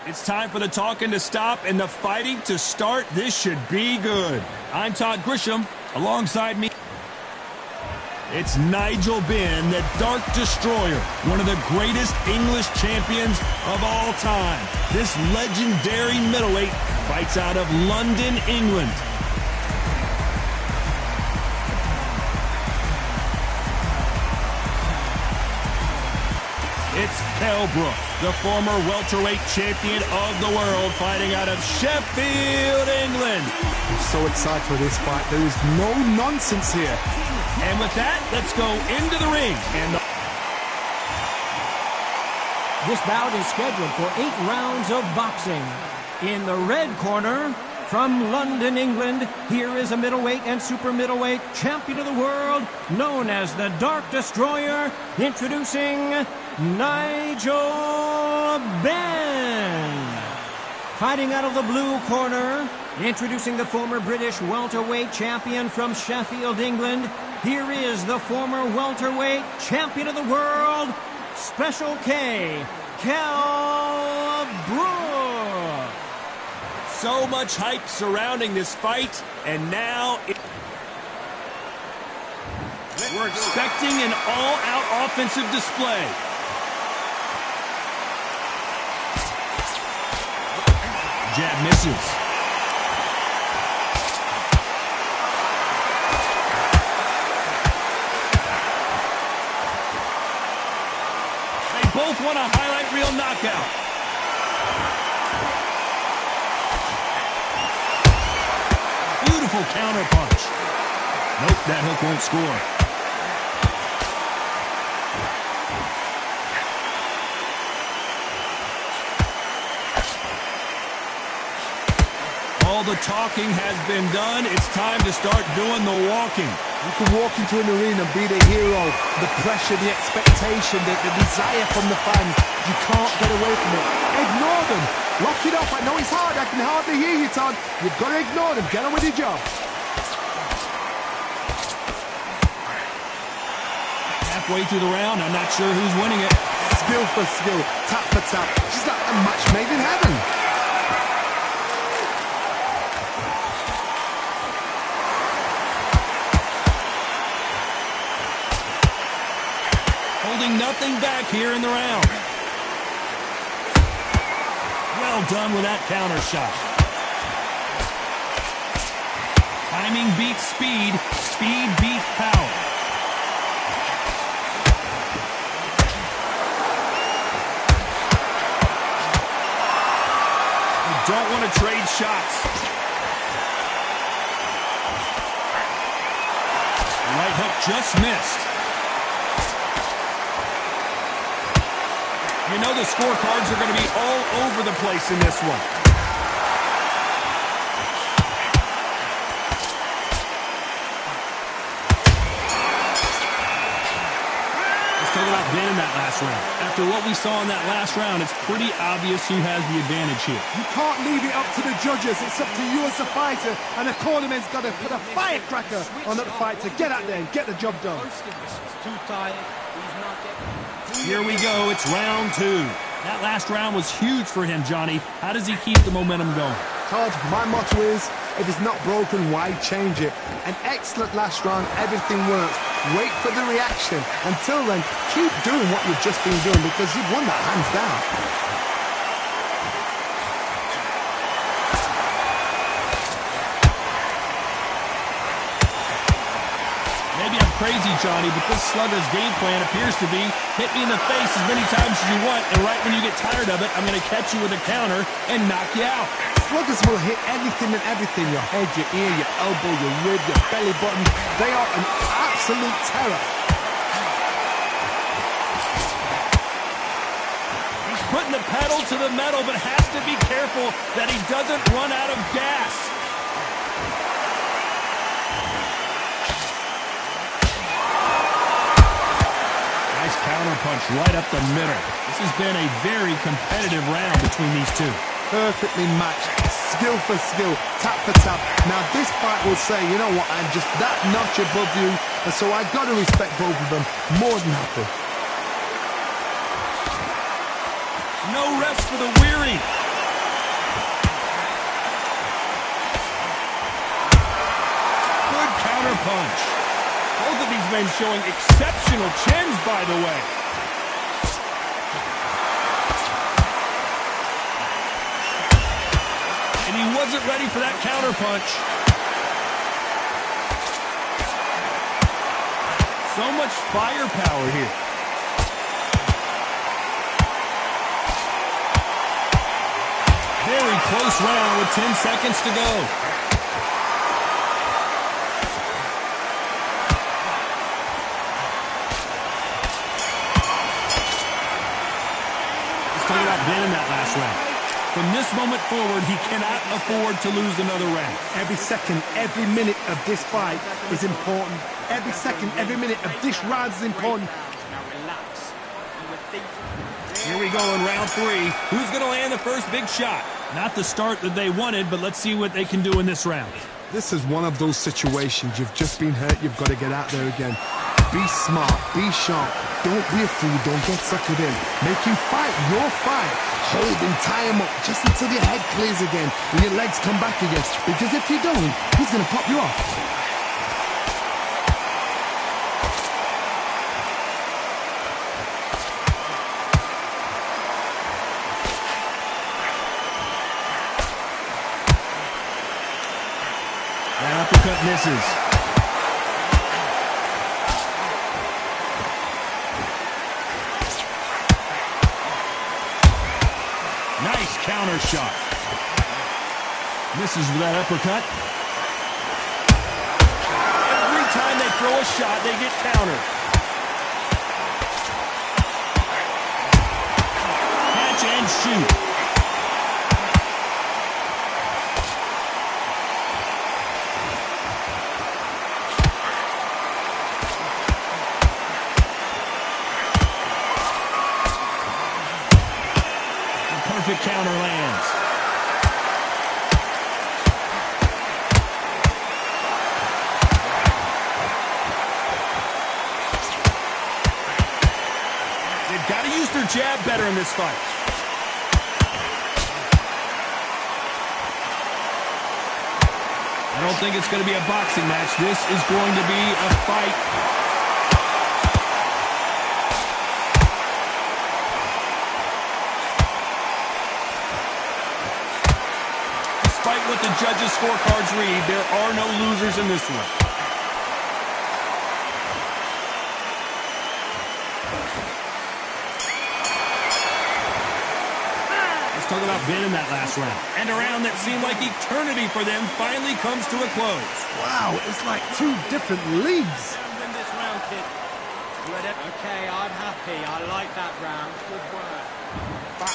It's time for the talking to stop and the fighting to start. This should be good. I'm Todd Grisham. Alongside me, it's Nigel Benn, the Dark Destroyer, one of the greatest English champions of all time. This legendary middleweight fights out of London, England. It's Kell Brook, the former welterweight champion of the world, fighting out of Sheffield, England. I'm so excited for this fight. There is no nonsense here. And with that, let's go into the ring. This bout is scheduled for 8 rounds of boxing. In the red corner, from London, England, here is a middleweight and super middleweight champion of the world, known as the Dark Destroyer, introducing Nigel Benn. Fighting out of the blue corner, introducing the former British welterweight champion from Sheffield, England, here is the former welterweight champion of the world, Special K, Kell Brook. So much hype surrounding this fight, and now we're expecting an all-out offensive display. Jab misses. They both want a highlight reel knockout. Beautiful counter punch. Nope, that hook won't score. All the talking has been done. It's time to start doing the walking. You can walk into an arena and be the hero. The pressure, the expectation, the desire from the fans. You can't get away from it. Ignore them. Lock it up. I know it's hard. I can hardly hear you, Todd. You've got to ignore them. Get on with your job. Halfway through the round, I'm not sure who's winning it. Skill for skill. Tap for tap. She's like a match made in heaven. Holding nothing back here in the round. Well done with that counter shot. Timing beats speed. Speed beats power. You don't want to trade shots. Right hook just missed. You know the scorecards are going to be all over the place in this one. Let's talk about Benn in that last round. After what we saw in that last round, it's pretty obvious who has the advantage here. You can't leave it up to the judges. It's up to you as a fighter. And the cornerman's got to put a firecracker on that fight to get out there and get the job done. Too tired. He's not getting... Here we go, it's round 2. That last round was huge for him, Johnny. How does he keep the momentum going? Todd, my motto is, if it's not broken, why change it? An excellent last round, everything works. Wait for the reaction. Until then, keep doing what you've just been doing because you've won that hands down. Crazy, Johnny, but this slugger's game plan appears to be hit me in the face as many times as you want, and right when you get tired of it, I'm going to catch you with a counter and knock you out. Sluggers will hit anything and everything. Your head, your ear, your elbow, your rib, your belly button. They are an absolute terror. He's putting the pedal to the metal, but has to be careful that he doesn't run out of gas. Counter punch right up the middle. This has been a very competitive round between these two. Perfectly matched. Skill for skill. Tap for tap. Now this fight will say, you know what, I'm just that notch above you. And so I got to respect both of them. More than happy. No rest for the weary. punch. Both of these men showing exceptional chins, by the way. And he wasn't ready for that counter punch. So much firepower here. Very close round with 10 seconds to go. Let's talk about Ben in that last round. From this moment forward, he cannot afford to lose another round. Every second, every minute of this fight is important. Every second, every minute of this round is important. Now relax. Here we go in round 3. Who's going to land the first big shot? Not the start that they wanted, but let's see what they can do in this round. This is one of those situations. You've just been hurt. You've got to get out there again. Be smart. Be sharp. Don't be a fool. Don't get suckered in. Make him fight your fight. Hold him, tie him up just until your head clears again and your legs come back again. Because if you don't, he's going to pop you off. That uppercut misses. Nice counter shot. Misses with that uppercut. Every time they throw a shot, they get countered. Catch and shoot. Perfect counter lands. They've got to use their jab better in this fight. I don't think it's going to be a boxing match. This is going to be a fight. Despite what the judges' scorecards read, there are no losers in this one. Let's talk about Ben in that last round. And a round that seemed like eternity for them finally comes to a close. Wow, it's like two different leagues. Win this round, kid. Okay, I'm happy. I like that round. Good work.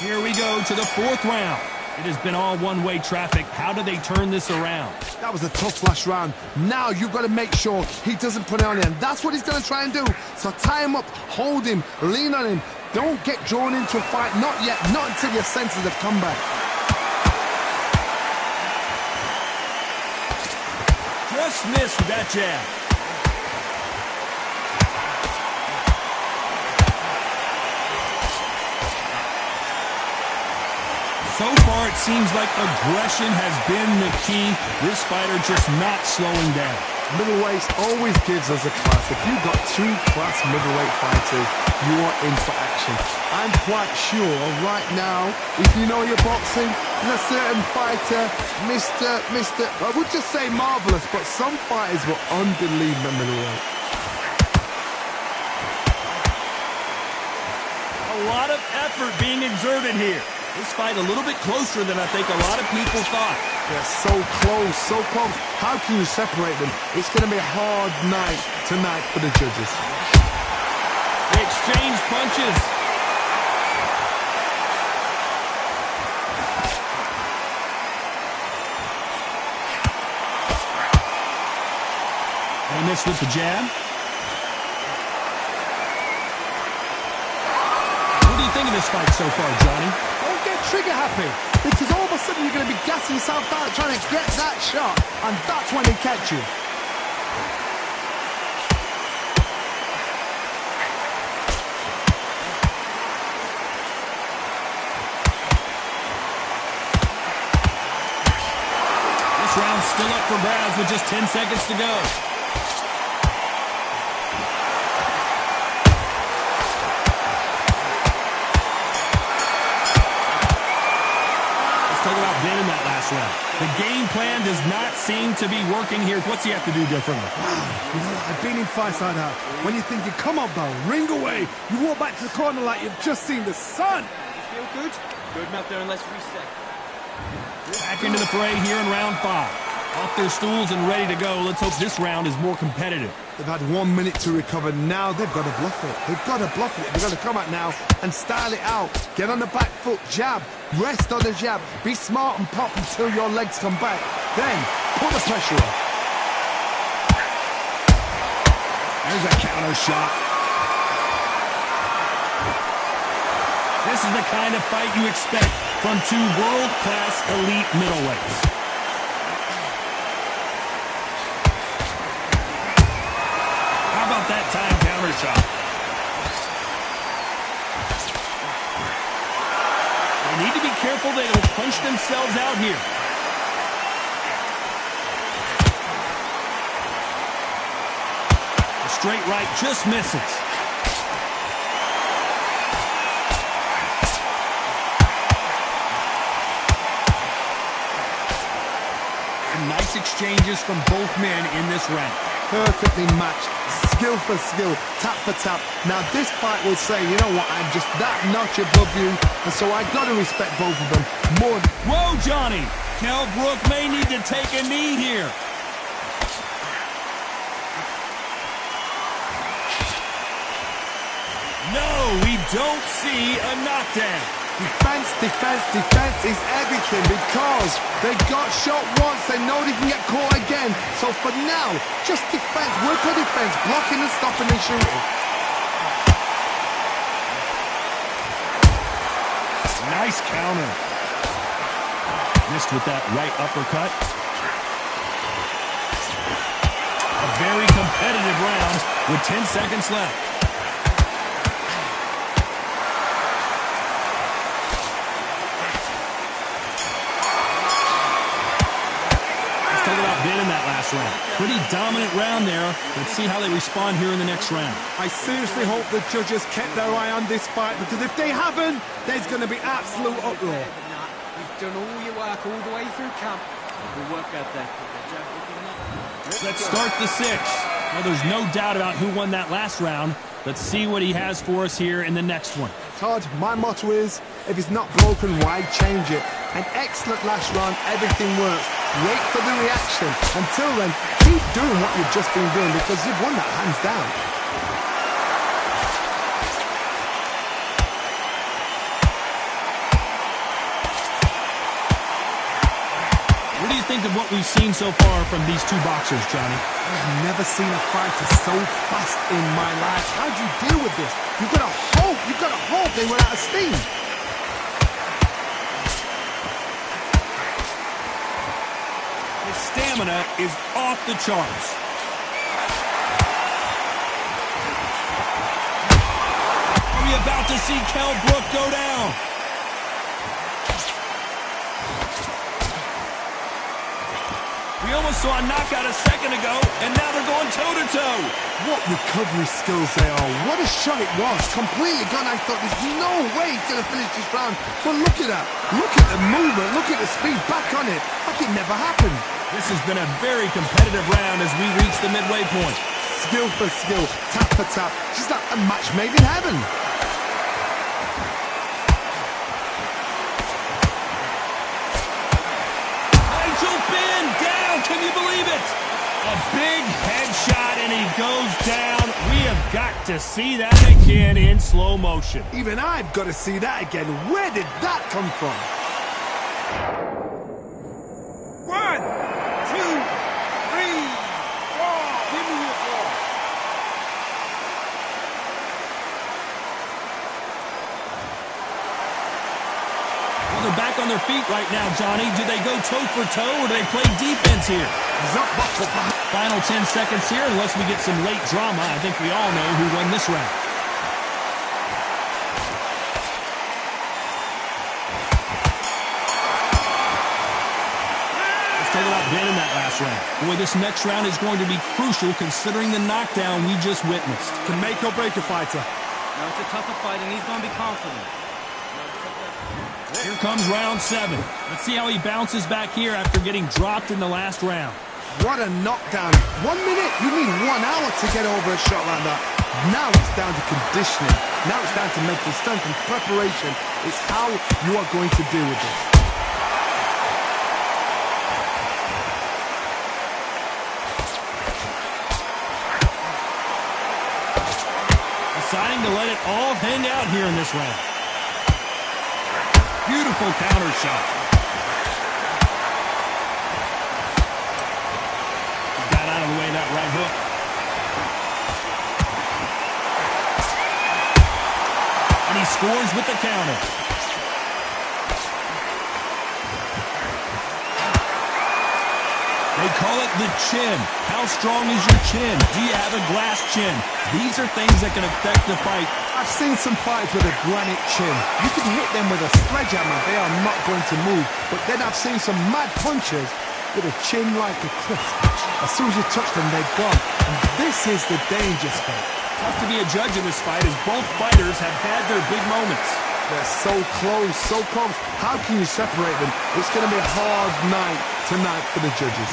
Here we go to the 4th round. It has been all one-way traffic. How do they turn this around? That was a tough last round. Now you've got to make sure he doesn't put it on you. And that's what he's going to try and do. So tie him up, hold him, lean on him. Don't get drawn into a fight. Not yet. Not until your senses have come back. Just missed with that jab. So far, it seems like aggression has been the key. This fighter just not slowing down. Middleweight always gives us a class. If you've got 2 class middleweight fighters, you are in for action. I'm quite sure right now, if you know your boxing, a certain fighter, I would just say marvelous, but some fighters were unbelievable middleweight. A lot of effort being exerted here. This fight a little bit closer than I think a lot of people thought. They're so close, so close. How can you separate them? It's going to be a hard night tonight for the judges. They exchange punches. They miss with the jab. What do you think of this fight so far, Johnny? Don't get trigger happy, because all of a sudden you're going to be gassing yourself out trying to get that shot, and that's when they catch you. This round's still up for grabs with just 10 seconds to go. Talk about winning that last round. The game plan does not seem to be working here. What's he have to do differently? You know, I've been in fights like that. When you're thinking, come on, Bell, ring away. You walk back to the corner like you've just seen the sun. Feel good? Good enough there, and let's reset. Back into the fray here in round 5. Off their stools and ready to go. Let's hope this round is more competitive. They've had 1 minute to recover. Now they've got to bluff it. They've got to bluff it. They've got to come out now and style it out. Get on the back foot, jab, rest on the jab. Be smart and pop until your legs come back. Then put the pressure on. There's a counter shot. This is the kind of fight you expect from two world-class elite middleweights. How about that time counter shot? They need to be careful they don't punch themselves out here. The straight right just misses. Nice exchanges from both men in this round. Perfectly matched, skill for skill, tap for tap. Now this fight will say, you know what, I'm just that notch above you, and so I got to respect both of them more. Whoa, Johnny! Kell Brook may need to take a knee here. No, we don't see a knockdown. Defense, defense, defense is everything because they got shot once, they know they can get caught again. So for now, just defense, work on defense, blocking and stopping and shooting. Nice counter. Missed with that right uppercut. A very competitive round with 10 seconds left. In that last round. Pretty dominant round there. Let's see how they respond here in the next round. I seriously hope the judges kept their eye on this fight, because if they haven't, there's going to be absolute uproar. You've done all your work all the way through camp. Good work out there. Let's start the 6th. Well, there's no doubt about who won that last round. Let's see what he has for us here in the next one. Todd, my motto is, if it's not broken, why change it? An excellent last round, everything works. Wait for the reaction. Until then, keep doing what you've just been doing, because you've won that hands down. What do you think of what we've seen so far from these two boxers, Johnny? I've never seen a fighter so fast in my life. How do you deal with this? You've got to hope they run out of steam. His stamina is off the charts. Are we about to see Kell Brook go down? We almost saw a knockout a second ago, and now they're going toe-to-toe. What recovery skills they are. What a shot it was. Completely gone. I thought there's no way he's going to finish this round. But look at that. Look at the movement. Look at the speed. Back on it. Like it never happened. This has been a very competitive round as we reach the midway point. Skill for skill. Tap for tap. Just like a match made in heaven. Can you believe it? A big headshot and he goes down. We have got to see that again in slow motion. Even I've got to see that again. Where did that come from? 1, 2, 3, 4. Give me your ball. Well, they're back on their feet right now, Johnny. Do they go toe for toe or do they play defense here? Final 10 seconds here, unless we get some late drama. I think we all know who won this round. Let's talk about winning that last round. Boy, this next round is going to be crucial considering the knockdown we just witnessed. Can make or break a fighter. No, it's a tougher fight, and he's going to be confident. Here comes round 7. Let's see how he bounces back here after getting dropped in the last round. What a knockdown. 1 minute? You need 1 hour to get over a shot like that. Now it's down to conditioning. Now it's down to mental strength and preparation. It's how you are going to deal with this. Deciding to let it all hang out here in this round. Beautiful counter shot. He got out of the way of that right hook. And he scores with the counter. They call it the chin. How strong is your chin? Do you have a glass chin? These are things that can affect the fight. I've seen some fights with a granite chin. You can hit them with a sledgehammer. They are not going to move. But then I've seen some mad punchers with a chin like a cliff. As soon as you touch them, they're gone. And this is the danger spot. Tough to be a judge in this fight as both fighters have had their big moments. They're so close, so close. How can you separate them? It's going to be a hard night tonight for the judges.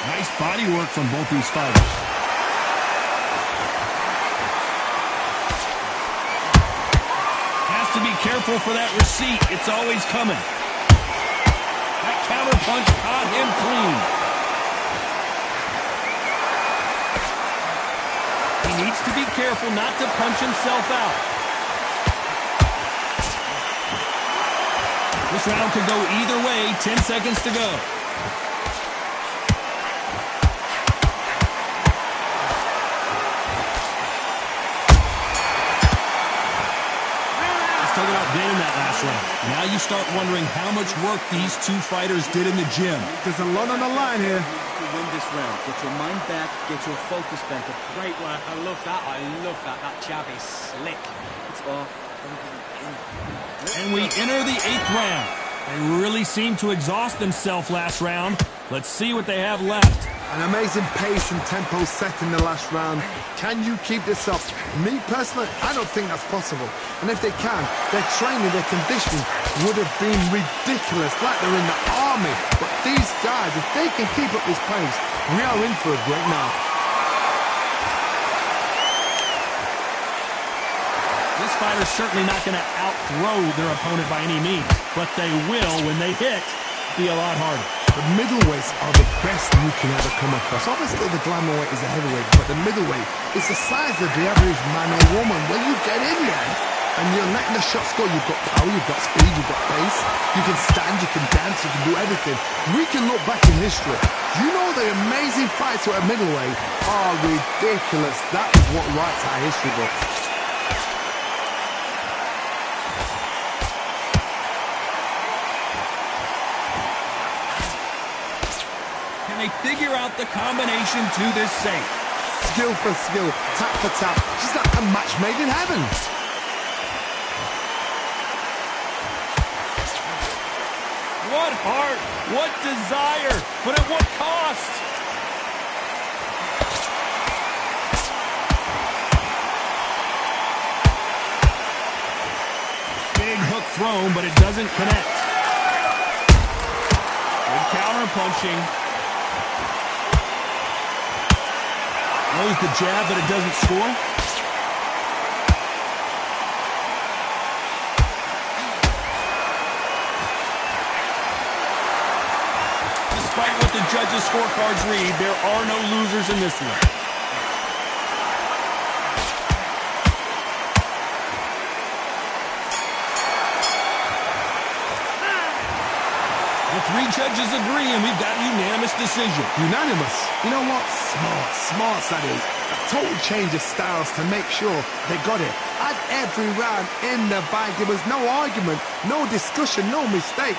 Nice body work from both these fighters. Has to be careful for that receipt. It's always coming. That counter punch caught him clean. He needs to be careful not to punch himself out. This round could go either way. 10 seconds to go. Still about dead in that last round. Now you start wondering how much work these two fighters did in the gym. There's a lot on the line here. To win this round, get your mind back, get your focus back. Great work. I love that. I love that. That jab is slick. It's off. And we enter the 8th round. They really seemed to exhaust themselves last round. Let's see what they have left. An amazing pace and tempo set in the last round. Can you keep this up? Me, personally, I don't think that's possible. And if they can, their training, their conditioning would have been ridiculous, like they're in the army. But these guys, if they can keep up this pace, we are in for a great night. This fighter's certainly not going to out-throw their opponent by any means, but they will, when they hit, be a lot harder. The middleweights are the best you can ever come across. Obviously, the glamour weight is a heavyweight, but the middleweight is the size of the average man or woman. When you get in there and you're letting the shots go, you've got power, you've got speed, you've got pace. You can stand, you can dance, you can do everything. We can look back in history. You know the amazing fights at a middleweight are ridiculous. That is what writes our history book. They figure out the combination to this safe. Skill for skill, tap for tap. She's like a match made in heaven. What heart, what desire, but at what cost? Big hook thrown, but it doesn't connect. Good counter punching. Throws the jab, but it doesn't score. Despite what the judges' scorecards read, there are no losers in this one. The 3 judges agree, and we've got a unanimous decision. Unanimous? You know what? Smart, that is. A total change of styles to make sure they got it. At every round in the bag, there was no argument, no discussion, no mistake.